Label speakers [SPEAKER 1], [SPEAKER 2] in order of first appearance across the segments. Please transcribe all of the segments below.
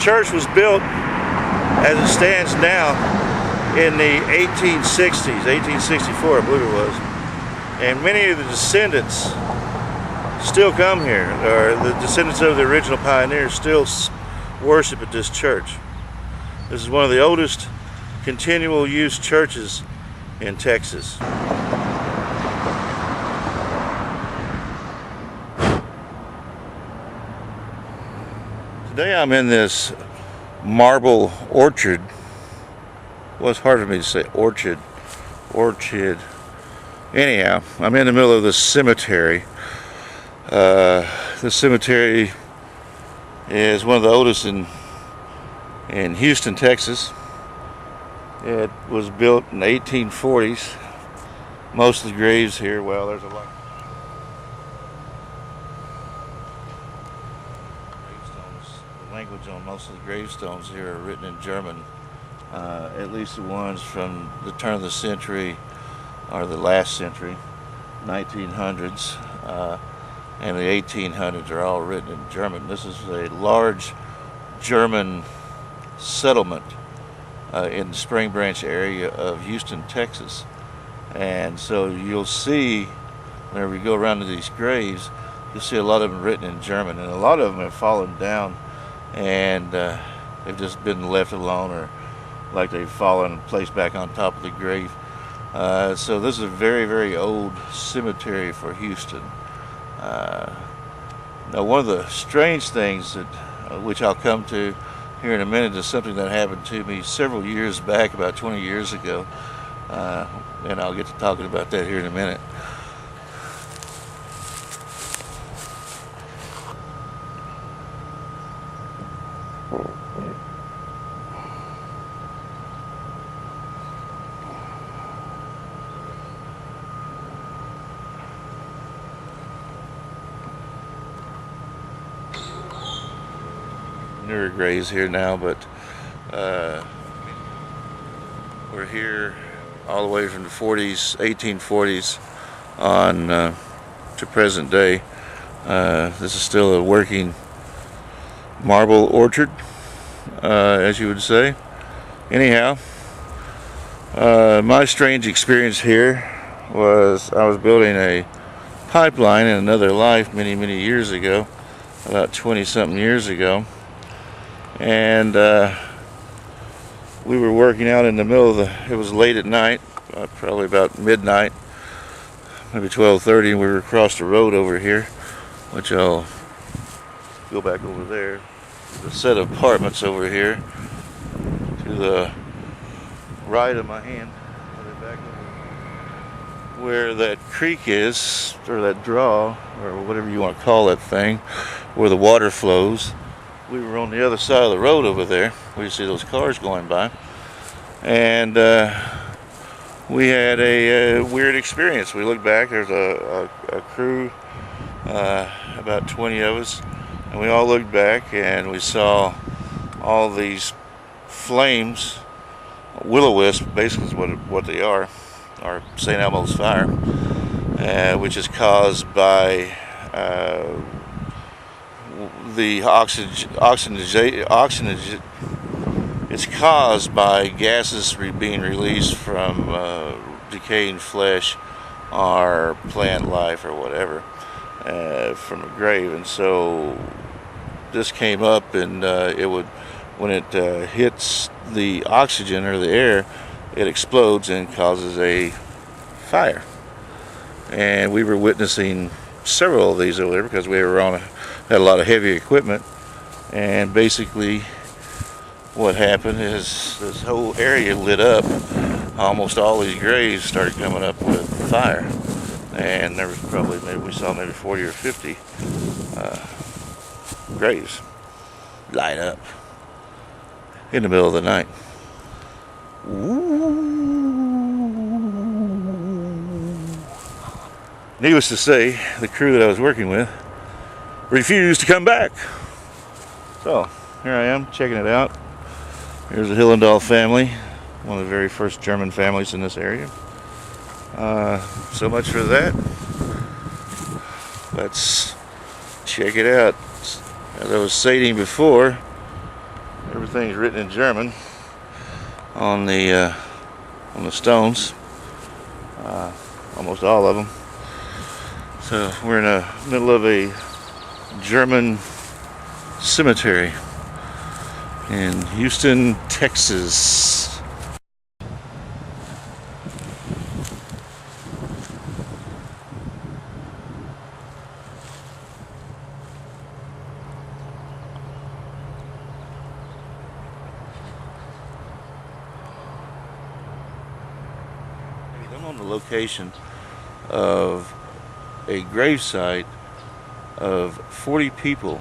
[SPEAKER 1] church was built as it stands now in the 1860s, 1864 I believe it was. And many of the descendants still come here, or the descendants of the original pioneers still worship at this church. This is one of the oldest continual use churches in Texas. Today I'm in this marble orchard. Well, it's hard for me to say orchard. Anyhow, I'm in the middle of the cemetery. The cemetery is one of the oldest in Houston, Texas. It was built in the 1840s. Most of the graves here, well, there's a lot. Gravestones. The language on most of the gravestones here are written in German. At least the ones from the turn of the century or the last century, 1900s, and the 1800s are all written in German. This is a large German settlement in the Spring Branch area of Houston, Texas. And so you'll see, whenever you go around to these graves, you'll see a lot of them written in German, and a lot of them have fallen down and they've just been left alone, or like they've fallen and placed back on top of the grave. So this is a very, very old cemetery for Houston. Now, one of the strange things that, which I'll come to here in a minute, is something that happened to me several years back, about 20 years ago, and I'll get to talking about that here in a minute. Newer graves here now, but we're here all the way from the 40s, 1840s on to present day. This is still a working marble orchard, as you would say. Anyhow, my strange experience here was I was building a pipeline in another life many, many years ago, about 20-something years ago. And we were working out in the middle of it was late at night, probably about midnight, maybe 12:30, and we were across the road over here, which I'll go back over there. There's a set of apartments over here to the right of my hand, back over where that creek is, or that draw, or whatever you want to call that thing, where the water flows. We were on the other side of the road over there where you see those cars going by, and we had a weird experience. We looked back, there's a crew, about 20 of us, and we all looked back and we saw all these flames, will-o-wisp basically is what they are, or St. Elmo's fire, which is caused by the oxygen. It's caused by gases being released from decaying flesh or plant life or whatever from a grave. And so this came up, and it would, when it hits the oxygen or the air, it explodes and causes a fire. And we were witnessing several of these over there because we were had a lot of heavy equipment, and basically what happened is this whole area lit up. Almost all these graves started coming up with fire, and there was probably, we saw maybe 40 or 50 graves light up in the middle of the night. Ooh. Needless to say, the crew that I was working with refused to come back. So here I am checking it out. Here's the Hillendahl family, one of the very first German families in this area. So much for that. Let's check it out. As I was stating before, Everything's written in German on the stones, almost all of them. So we're in the middle of a German cemetery in Houston, Texas. I'm on the location of a gravesite of 40 people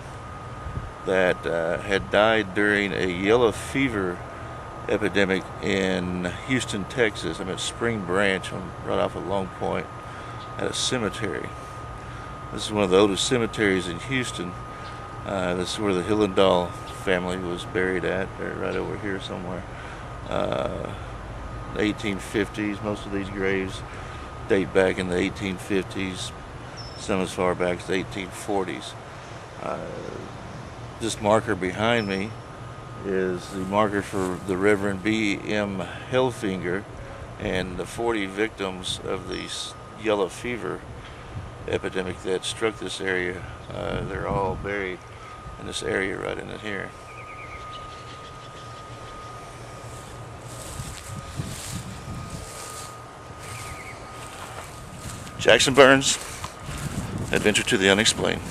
[SPEAKER 1] that had died during a yellow fever epidemic in Houston, Texas. I'm at Spring Branch, right off of Long Point, at a cemetery. This is one of the oldest cemeteries in Houston. This is where the Hillendahl family was buried at. They're right over here somewhere. The 1850s. Most of these graves date back in the 1850s, some as far back as the 1840s. This marker behind me is the marker for the Reverend B.M. Hellfinger and the 40 victims of the yellow fever epidemic that struck this area. They're all buried in this area right in here. Jackson Burns, Adventure to the Unexplained.